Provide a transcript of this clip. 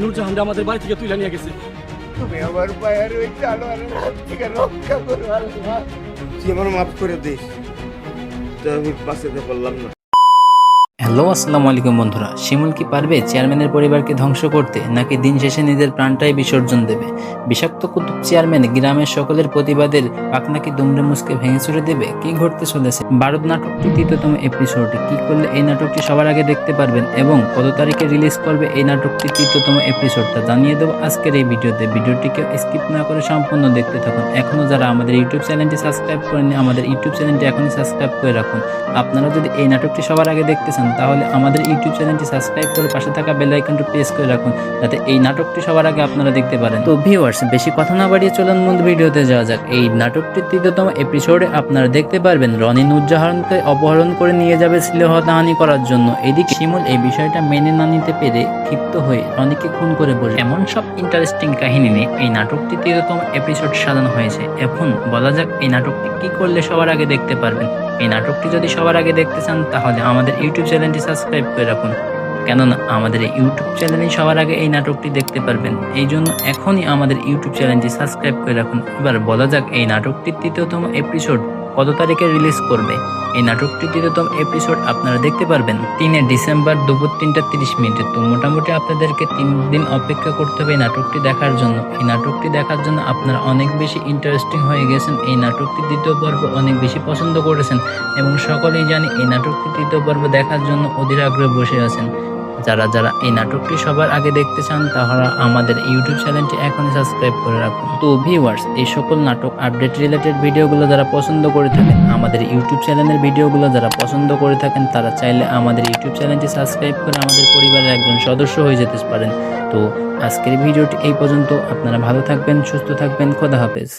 নূরজাহান আমাদের বাড়ি থেকে তুলে নিয়ে গেছে। তুমি আমার পায়ের ওই জানোয়ারের হাত থেকে রক্ষা করো আল্লাহ। তুই আমার মাফ করে দিস, তোর আমি বাঁচাতে পারলাম না। হ্যালো, আসসালামু আলাইকুম বন্ধুরা। শিমুল কি পারবে চেয়ারম্যানের পরিবারকে ধ্বংস করতে, নাকি দিন শেষে নিজের প্রাণটাই বিসর্জন দেবে? বিষাক্ত কুতুব চেয়ারম্যান গ্রামের সকলের প্রতিবাদের পাখনাকে দুমড়ে মুচকে ভেঙে চুরে দেবে? কি ঘটতে চলেছে বারুদ নাটকটি ৩য়তম এপিসোডে? কি করলে এই নাটকটি সবার আগে দেখতে পারবেন এবং কত তারিখে রিলিজ করবে এই নাটকটি ৩য়তম এপিসোডটা জানিয়ে দেবো আজকের এই ভিডিওতে। ভিডিওটিকে স্কিপ না করে সম্পূর্ণ দেখতে থাকুন। এখনো যারা আমাদের ইউটিউব চ্যানেলটি সাবস্ক্রাইব করেননি, আমাদের ইউটিউব চ্যানেলটি এখনই সাবস্ক্রাইব করে রাখুন। আপনারা যদি এই নাটকটি সবার আগে দেখতে চান তাহলে আমাদের ইউটিউব চ্যানেলটি সাবস্ক্রাইব করে পাশে থাকা বেল আইকনটি প্রেস করে রাখুন, যাতে এই নাটকটি সবার আগে আপনারা দেখতে পারেন। তো ভিউয়ার্স, বেশি কথা না বাড়িয়ে চলুন মূল ভিডিওতে যাওয়া যাক। এই নাটকটির ৩য়তম এপিসোডে আপনারা দেখতে পারবেন রনি নূরজাহানকে অপহরণ করে নিয়ে যাবে শ্লীলতাহানি করার জন্য। এদিকে শিমুল এই বিষয়টা মেনে না নিতে পেরে ক্ষিপ্ত হয়ে রনিকে খুন করে বসে। এমন সব ইন্টারেস্টিং কাহিনী নিয়ে এই নাটকটি ৩য়তম এপিসোড সাজানো হয়েছে। এখন বলা যাক এই নাটকটি কি করলে সবার আগে দেখতে পারবেন। এই নাটকটি যদি সবার আগে দেখতে চান তাহলে আমাদের ইউটিউব চ্যানেলটি সাবস্ক্রাইব করে রাখুন, কেননা আমাদের এই ইউটিউব চ্যানেলে সবার আগে এই নাটকটি দেখতে পারবেন। এই জন্য এখনই আমাদের ইউটিউব চ্যানেলটি সাবস্ক্রাইব করে রাখুন। এবার বলা যাক এই নাটকটির ৩য়তম এপিসোড কত তারিখে রিলিজ করবে। এই নাটকটির ৩য়তম এপিসোড আপনারা দেখতে পারবেন ৩ ডিসেম্বর দুপুর ৩টা ৩০ মিনিটে। তো মোটামুটি আপনাদেরকে ৩ দিন অপেক্ষা করতে হবে এই নাটকটি দেখার জন্য। এই নাটকটি দেখার জন্য আপনারা অনেক বেশি ইন্টারেস্টিং হয়ে গেছেন। এই নাটকটি ৩য় পর্ব অনেক বেশি পছন্দ করেছেন এবং সকলেই জানি এই নাটকটি ৩য় পর্ব দেখার জন্য অধীর আগ্রহে বসে আছেন। যারা যারা এই নাটকটি সবার আগে দেখতে চান তারা আমাদের ইউটিউব চ্যানেলটি এখনই সাবস্ক্রাইব করে রাখুন। তো ভিউয়ার্স, এই সকল নাটক আপডেট রিলেটেড ভিডিওগুলো যারা পছন্দ করে থাকেন, আমাদের ইউটিউব চ্যানেলের ভিডিওগুলো যারা পছন্দ করে থাকেন, তারা চাইলে আমাদের ইউটিউব চ্যানেলটি সাবস্ক্রাইব করে আমাদের পরিবারের একজন সদস্য হয়ে যেতে পারেন। তো আজকের ভিডিওটি এই পর্যন্ত। আপনারা ভালো থাকবেন, সুস্থ থাকবেন, খোদা হাফেজ।